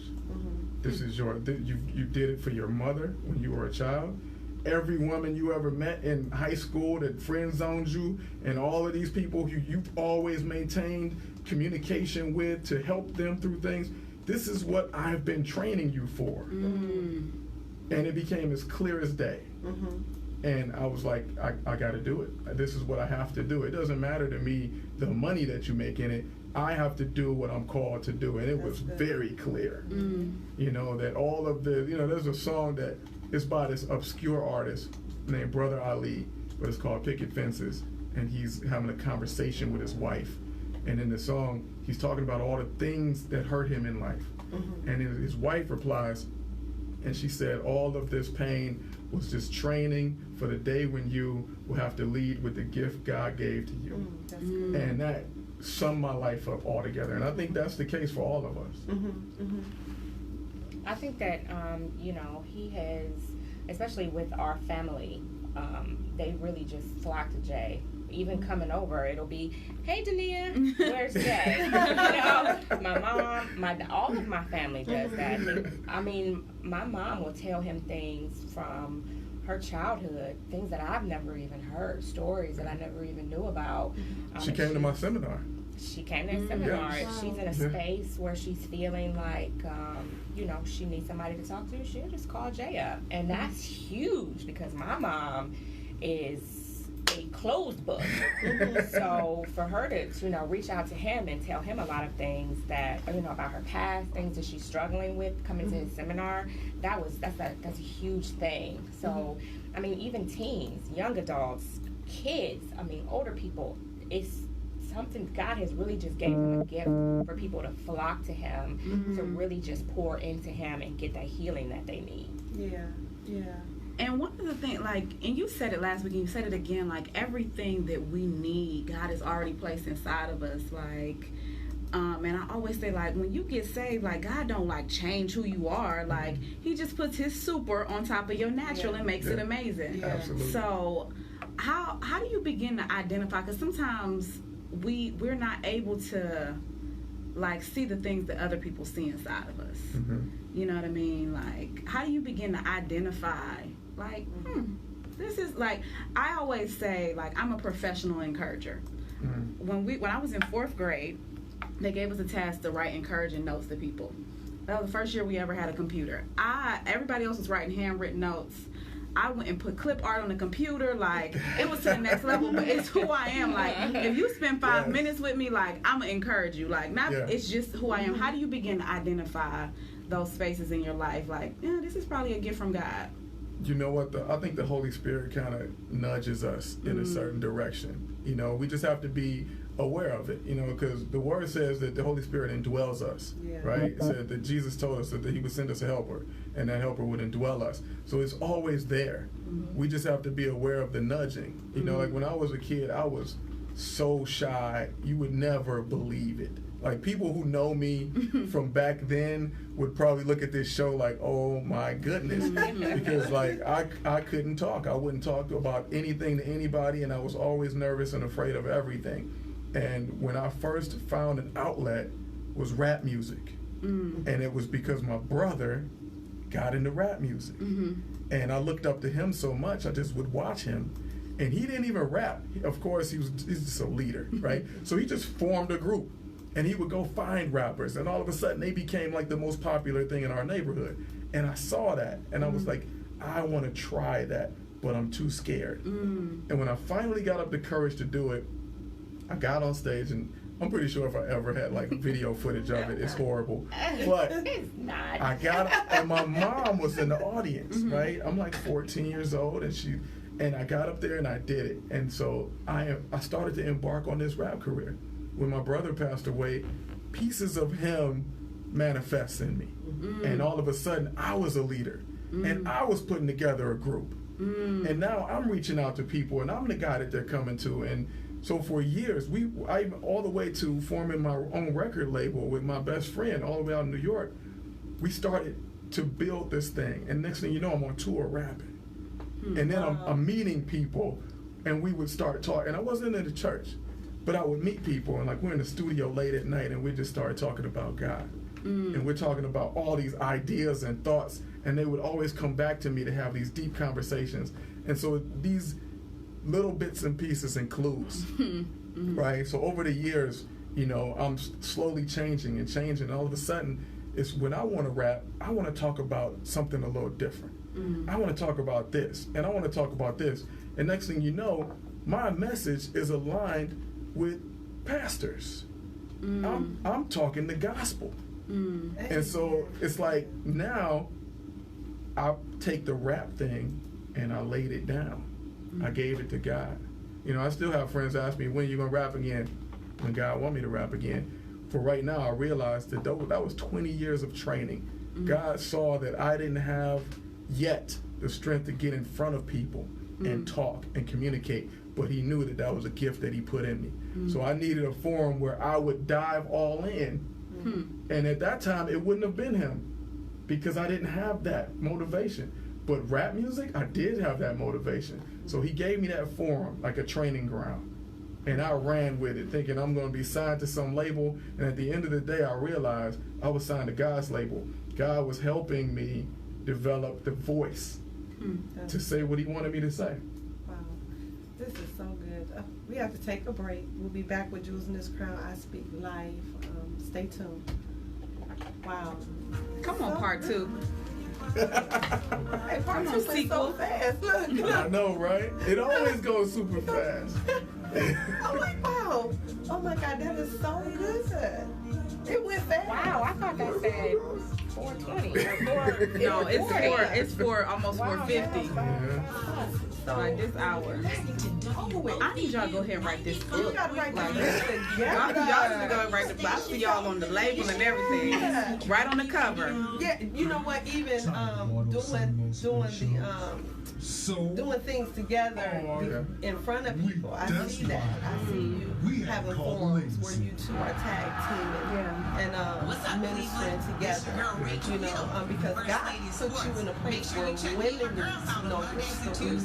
This is you did it for your mother when you were a child. Every woman you ever met in high school that friend zoned you, and all of these people who you've always maintained communication with to help them through things. This is what I've been training you for." And it became as clear as day. And I was like, I got to do it. This is what I have to do. It doesn't matter to me the money that you make in it. I have to do what I'm called to do. And it was very clear, you know, that all of the, you know, there's a song that is by this obscure artist named Brother Ali, but it's called Picket Fences. And he's having a conversation with his wife. And in the song, he's talking about all the things that hurt him in life. And his wife replies, and she said, all of this pain was just training for the day when you will have to lead with the gift God gave to you. And that summed my life up altogether. And I think that's the case for all of us. I think that, you know, he has, especially with our family, they really just flock to Jay. Even coming over, it'll be, "Hey, Dennia, where's Jay?" You know, my mom, all of my family does that. I mean, my mom will tell him things from her childhood, things that I've never even heard, stories that I never even knew about. She came to my seminar. She came to a seminar. If she's in a space where she's feeling like, you know, she needs somebody to talk to, she'll just call Jay up. And that's huge because my mom is a closed book. So for her to, you know, reach out to him and tell him a lot of things that, you know, about her past, things that she's struggling with coming to his seminar, that's a huge thing. So, I mean, even teens, young adults, kids, I mean, older people, it's something God has really just gave him a gift for people to flock to him, to really just pour into him and get that healing that they need. Yeah. And one of the things, like, and you said it last week, and you said it again, like, everything that we need, God has already placed inside of us, like, and I always say, like, when you get saved, like, God don't, like, change who you are, like, he just puts his super on top of your natural and makes it amazing. Absolutely. So, how do you begin to identify, because sometimes we're not able to, like, see the things that other people see inside of us. You know what I mean? Like, how do you begin to identify, like, this is, like, I always say, like, I'm a professional encourager. When I was in 4th grade, they gave us a task to write encouraging notes to people. That was the first year we ever had a computer. Everybody else was writing handwritten notes. I went and put clip art on the computer, like, it was to the next level, but it's who I am. Like, if you spend 5 minutes with me, like, I'm gonna encourage you. Like, it's just who I am. How do you begin to identify those spaces in your life? Like, yeah, this is probably a gift from God. You know what? I think the Holy Spirit kind of nudges us in a certain direction. You know, we just have to be aware of it, you know, because the Word says that the Holy Spirit indwells us, right? It said that Jesus told us that he would send us a helper, and that helper would indwell us. So it's always there. We just have to be aware of the nudging. You know, like when I was a kid, I was so shy, you would never believe it. Like, people who know me from back then would probably look at this show like, oh my goodness, because like I couldn't talk. I wouldn't talk about anything to anybody, and I was always nervous and afraid of everything. And when I first found an outlet was rap music, and it was because my brother got into rap music, and I looked up to him so much. I just would watch him, and he didn't even rap. Of course, he's just a leader, right? So he just formed a group, and he would go find rappers, and all of a sudden they became like the most popular thing in our neighborhood. And I saw that, and I was like, I want to try that, but I'm too scared. And when I finally got up the courage to do it, I got on stage, and I'm pretty sure if I ever had like video footage of it, it's horrible. But It's not. I got, and my mom was in the audience, right? I'm like 14 years old, and I got up there and I did it. And so I started to embark on this rap career. When my brother passed away, pieces of him manifest in me. And all of a sudden, I was a leader. And I was putting together a group. And now I'm reaching out to people, and I'm the guy that they're coming to. And so for years, I all the way to forming my own record label with my best friend all the way out in New York, we started to build this thing. And next thing you know, I'm on tour rapping. And then I'm meeting people, and we would start talking. And I wasn't in the church, but I would meet people, and like we're in the studio late at night, and we just started talking about God. And we're talking about all these ideas and thoughts, and they would always come back to me to have these deep conversations. And so these little bits and pieces and clues, right? So over the years, you know, I'm slowly changing. And all of a sudden, it's when I want to rap, I want to talk about something a little different. I want to talk about this, and I want to talk about this. And next thing you know, my message is aligned with pastors. I'm talking the gospel. And so it's like now I take the rap thing and I laid it down. I gave it to God. You know, I still have friends ask me, when are you going to rap again? When God want me to rap again. For right now, I realized that that was 20 years of training. God saw that I didn't have yet the strength to get in front of people and talk and communicate, but he knew that that was a gift that he put in me. So I needed a forum where I would dive all in. And at that time, it wouldn't have been him because I didn't have that motivation. But rap music, I did have that motivation. So he gave me that forum, like a training ground. And I ran with it, thinking I'm going to be signed to some label. And at the end of the day, I realized I was signed to God's label. God was helping me develop the voice to say what he wanted me to say. Wow. This is so good. We have to take a break. We'll be back with Jewels in This Crown. I Speak Live. Stay tuned. Wow. Come on, part two. Hey, part two went so sequel. fast. Look, look. I know, right? It always goes super fast. I'm like, wow. Oh my God, that is so good. It went fast. Wow, I thought that said 420. No, it's for almost 450. Like this hour. I need y'all to go ahead and write this book. You gotta write Like, this y'all together. need to go write the book. I see y'all on the label and everything. Yeah. Right on the cover. Yeah, you know what? Even doing things together in front of people. I see that. I see you having forums where you two are tag teaming and ministering together. You know, because God put you in a place where women need to know your story.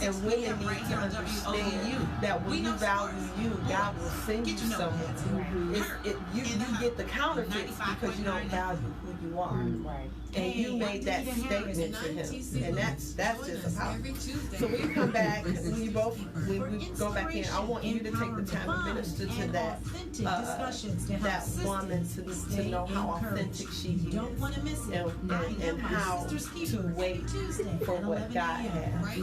And women need to understand that when you value you, God will send you someone. You get the counterfeits because you don't value who you are. Right. And you made that statement to him, and that's just powerful. So when you come back, when we go back in, I want you to take the time to minister to that woman to know how authentic she is, and how to wait for what God has.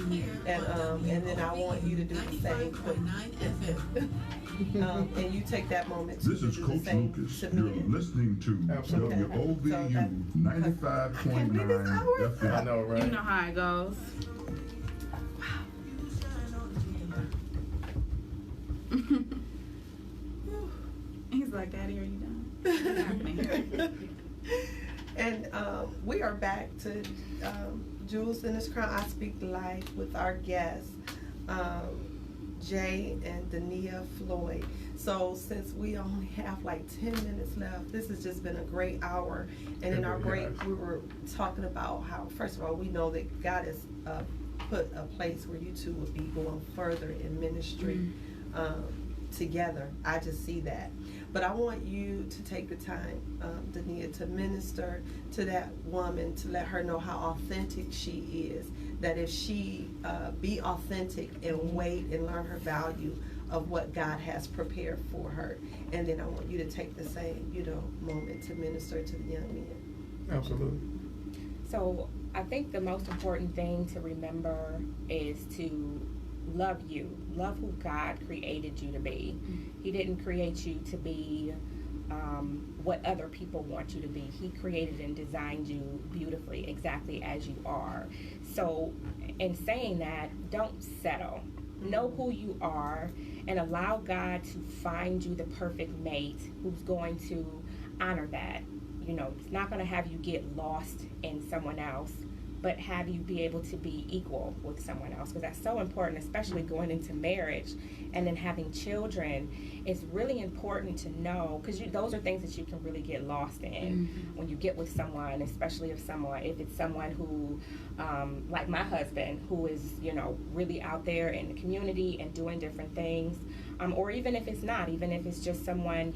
And then I want you to do the same thing. And you take that moment to This is do the Coach same Lucas. to You're me. listening to Absolutely. WOVU 95.9 FM. I know, right? You know how it goes. He's like, Daddy, are you done? What's happening? And we are back to Jewels in This Crown. I Speak Life with our guests, Jay and Dennia Floyd. So since we only have like 10 minutes left, this has just been a great hour. And in our break, we were talking about how, first of all, we know that God has put a place where you two would be going further in ministry together. I just see that. But I want you to take the time, Dennia, to minister to that woman, to let her know how authentic she is. That if she be authentic and wait and learn her value of what God has prepared for her. And then I want you to take the same, moment to minister to the young men. Absolutely. So I think the most important thing to remember is to love you. Love who God created you to be. He didn't create you to be what other people want you to be. He created and designed you beautifully, exactly as you are. So in saying that, don't settle. Know who you are and allow God to find you the perfect mate who's going to honor that. It's not going to have you get lost in someone else, but have you be able to be equal with someone else, because that's so important, especially going into marriage and then having children. It's really important to know, because those are things that you can really get lost in when you get with someone, especially if it's someone who, like my husband, who is, really out there in the community and doing different things, or even if it's not, even if it's just someone,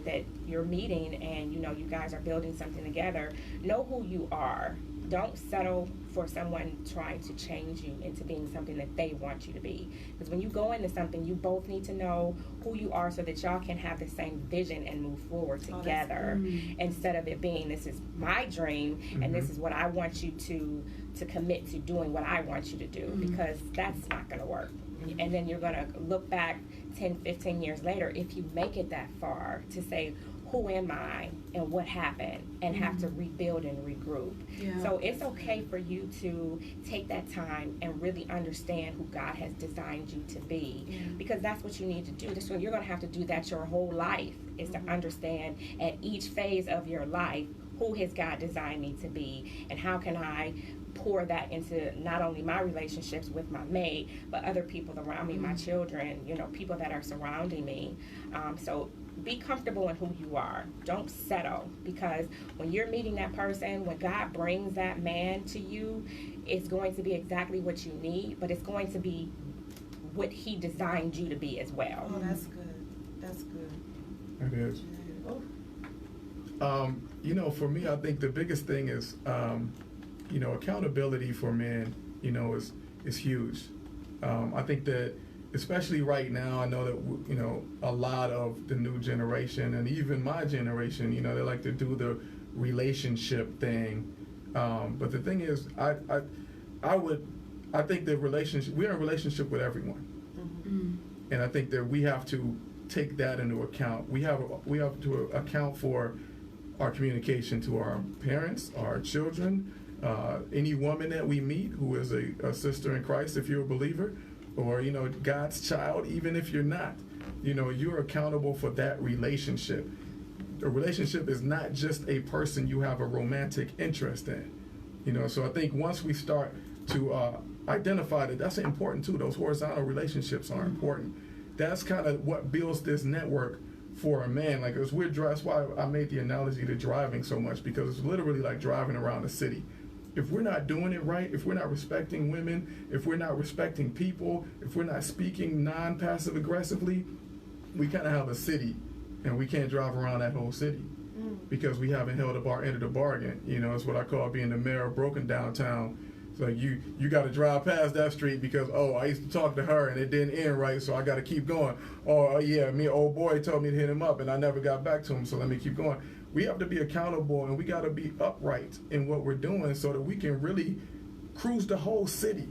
that you're meeting and, you guys are building something together. Know who you are. Don't settle for someone trying to change you into being something that they want you to be. Because when you go into something, you both need to know who you are so that y'all can have the same vision and move forward together, instead of it being, this is my dream and this is what I want you to commit to doing what I want you to do, because that's not going to work. And then you're going to look back 10, 15 years later, if you make it that far, to say, who am I and what happened, and have to rebuild and regroup. Yeah. So it's okay for you to take that time and really understand who God has designed you to be, because that's what you need to do. So you're going to have to do that your whole life, is to understand at each phase of your life, who has God designed me to be, and how can I pour that into not only my relationships with my mate, but other people around me, my children, people that are surrounding me. So be comfortable in who you are. Don't settle, because when you're meeting that person, when God brings that man to you, it's going to be exactly what you need, but it's going to be what he designed you to be as well. Oh, that's good. That's good. It is. For me, I think the biggest thing is, accountability for men, is huge. I think that, especially right now, I know that, a lot of the new generation and even my generation, they like to do the relationship thing. But the thing is, I think that we're in a relationship with everyone. And I think that we have to take that into account. We have to account for our communication to our parents, our children, any woman that we meet who is a sister in Christ, if you're a believer, or God's child, even if you're not. You're accountable for that relationship. A relationship is not just a person you have a romantic interest in. So I think once we start to identify that's important too. Those horizontal relationships are important. That's kind of what builds this network for a man. Like, as that's why I made the analogy to driving so much, because it's literally like driving around a city. If we're not doing it right, if we're not respecting women, if we're not respecting people, if we're not speaking non-passive aggressively, we kind of have a city, and we can't drive around that whole city because we haven't held up our end of the bargain. It's what I call being the mayor of broken downtown. It's like you got to drive past that street because, I used to talk to her and it didn't end right, so I got to keep going. Oh yeah, old boy told me to hit him up and I never got back to him, so let me keep going. We have to be accountable, and we got to be upright in what we're doing so that we can really cruise the whole city.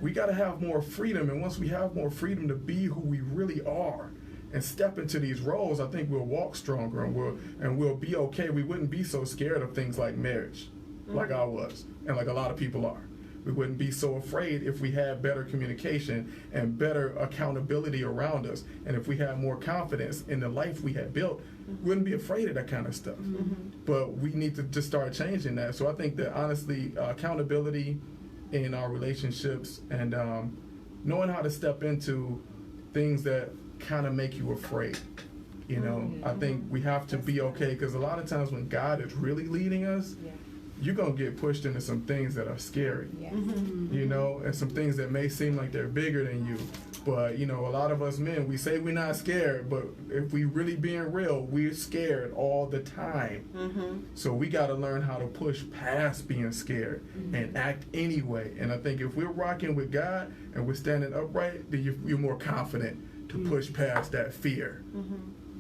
We got to have more freedom, and once we have more freedom to be who we really are and step into these roles, I think we'll walk stronger and we'll be okay. We wouldn't be so scared of things like marriage, like I was, and like a lot of people are. We wouldn't be so afraid if we had better communication and better accountability around us. And if we had more confidence in the life we had built, we wouldn't be afraid of that kind of stuff. But we need to just start changing that. So I think that, honestly, accountability in our relationships and knowing how to step into things that kind of make you afraid. You know, I think we have to be okay, because a lot of times when God is really leading us, you're going to get pushed into some things that are scary, you know, and some things that may seem like they're bigger than you. But, you know, a lot of us men, we say we're not scared, but if we really being real, we're scared all the time. So we got to learn how to push past being scared and act anyway. And I think if we're rocking with God and we're standing upright, then you're more confident to push past that fear.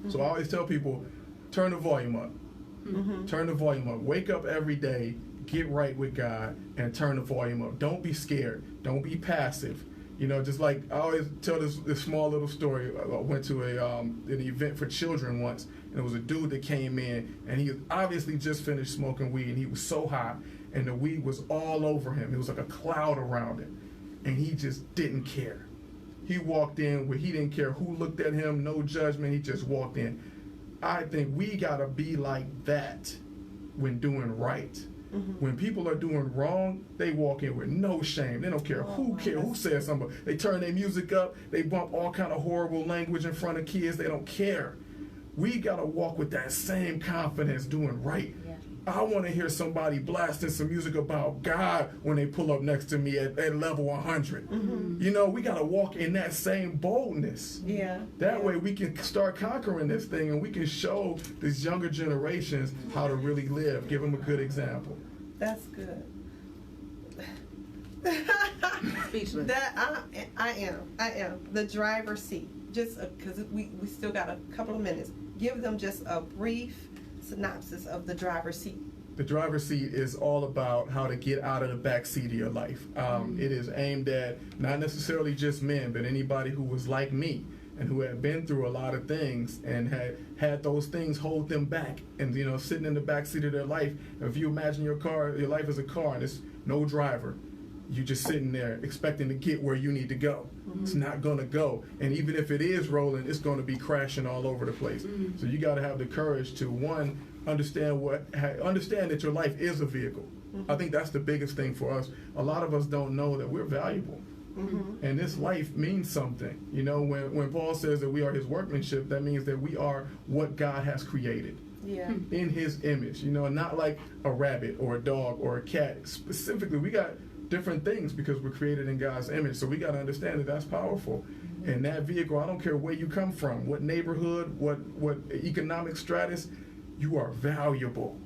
So I always tell people, turn the volume up. Turn the volume up. Wake up every day, get right with God, and turn the volume up. Don't be scared. Don't be passive. You know, just like I always tell this small little story. I went to an event for children once, and there was a dude that came in, and he had obviously just finished smoking weed, and he was so hot, and the weed was all over him. It was like a cloud around him, and he just didn't care. He walked in where he didn't care who looked at him, no judgment. He just walked in. I think we gotta be like that when doing right. When people are doing wrong, they walk in with no shame. They don't care who says something. They turn their music up. They bump all kind of horrible language in front of kids. They don't care. We gotta walk with that same confidence doing right. I want to hear somebody blasting some music about God when they pull up next to me at level 100. You know, we got to walk in that same boldness. That way we can start conquering this thing, and we can show these younger generations how to really live, give them a good example. That's good. Speechless. I am. The driver's seat. Just because we still got a couple of minutes. Give them just a brief synopsis of the driver's seat. The driver's seat is all about how to get out of the back seat of your life. It is aimed at not necessarily just men, but anybody who was like me and who had been through a lot of things and had those things hold them back. And, you know, sitting in the back seat of their life, if you imagine your life as a car and there's no driver, you're just sitting there expecting to get where you need to go. It's not going to go. And even if it is rolling, it's going to be crashing all over the place. So you got to have the courage to, one, understand that your life is a vehicle. I think that's the biggest thing for us. A lot of us don't know that we're valuable. And this life means something. You know, when Paul says that we are his workmanship, that means that we are what God has created. In his image. You know, not like a rabbit or a dog or a cat. Specifically, we got different things because we're created in God's image. So we got to understand that that's powerful. And that vehicle, I don't care where you come from, what neighborhood, what economic stratus, you are valuable.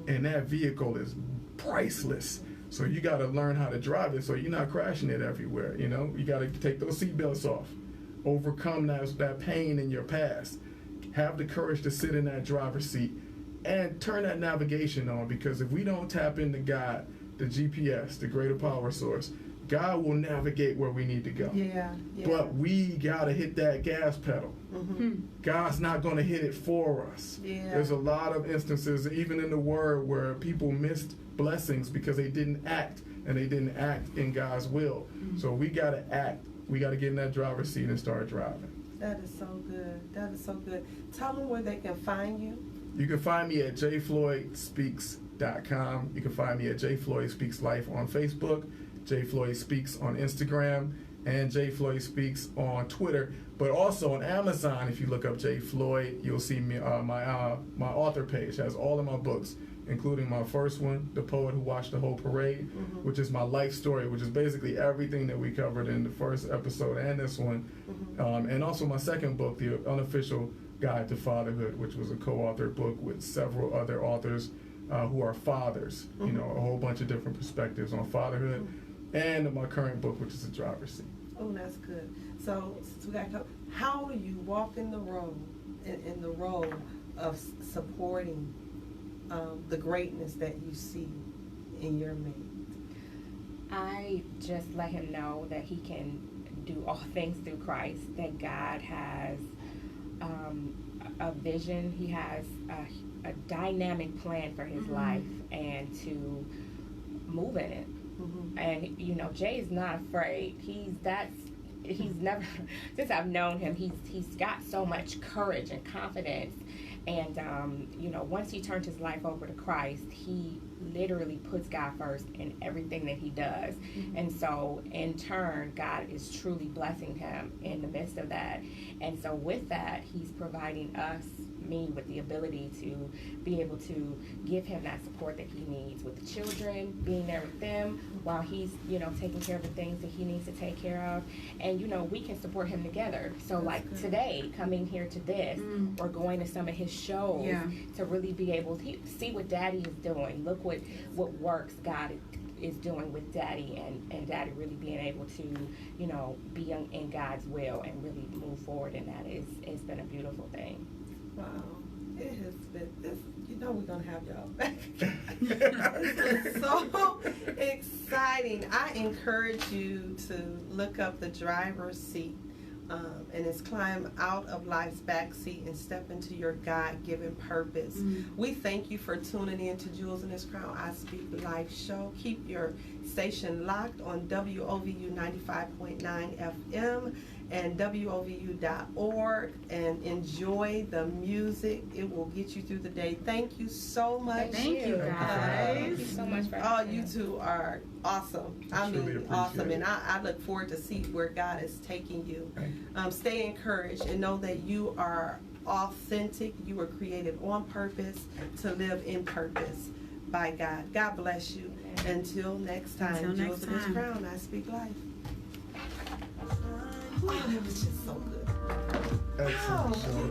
And that vehicle is priceless. So you got to learn how to drive it so you're not crashing it everywhere. You know, you got to take those seatbelts off, overcome that pain in your past, have the courage to sit in that driver's seat and turn that navigation on, because if we don't tap into God, the GPS, the greater power source, God will navigate where we need to go. But we got to hit that gas pedal. God's not going to hit it for us. There's a lot of instances, even in the Word, where people missed blessings because they didn't act, and they didn't act in God's will. So we got to act. We got to get in that driver's seat and start driving. That is so good. That is so good. Tell them where they can find you. You can find me at jfloydspeaks.com. You can find me at jfloydspeakslife on Facebook, jfloydspeaks on Instagram, and jfloydspeaks on Twitter. But also on Amazon, if you look up J. Floyd, you'll see me. My author page has all of my books, including my first one, The Poet Who Watched the Whole Parade, which is my life story, which is basically everything that we covered in the first episode and this one. And also my second book, The Unofficial Guide to Fatherhood, which was a co-authored book with several other authors who are fathers, you know, a whole bunch of different perspectives on fatherhood, and my current book, which is The Driver's Seat. Oh, that's good. So we got to, how do you walk in the role, in the role of supporting the greatness that you see in your mate? I just let him know that he can do all things through Christ, that God has a vision, he has a dynamic plan for his life, and to move in it. And you know, Jay is not afraid. He's never, since I've known him, he's got so much courage and confidence, And, you know, once he turned his life over to Christ, he literally puts God first in everything that he does. And so, in turn, God is truly blessing him in the midst of that. And so, with that, he's providing us, me, with the ability to be able to give him that support that he needs with the children, being there with them while he's, you know, taking care of the things that he needs to take care of. And, you know, we can support him together. So, like today, coming here to this, or going to some of his shows, to really be able to see what Daddy is doing. Look what works God is doing with Daddy, and Daddy really being able to, you know, be in God's will and really move forward in that. It's been a beautiful thing. Wow. It has been this, you know, we're gonna have y'all back. This is so exciting. I encourage you to look up the driver's seat. And it's climb out of life's backseat and step into your God-given purpose. We thank you for tuning in to Jewels in This Crown I Speak Life show. Keep your station locked on WOVU 95.9 FM and WOVU.org, and enjoy the music. It will get you through the day. Thank you so much. Thank you, guys. Thank you so much for having you two are awesome. I mean, awesome. And I look forward to see where God is taking you. Stay encouraged and know that you are authentic. You were created on purpose to live in purpose by God. God bless you. Until next time, Jewels in This Crown, I Speak Life. Oh, that was just so good. Excellent show.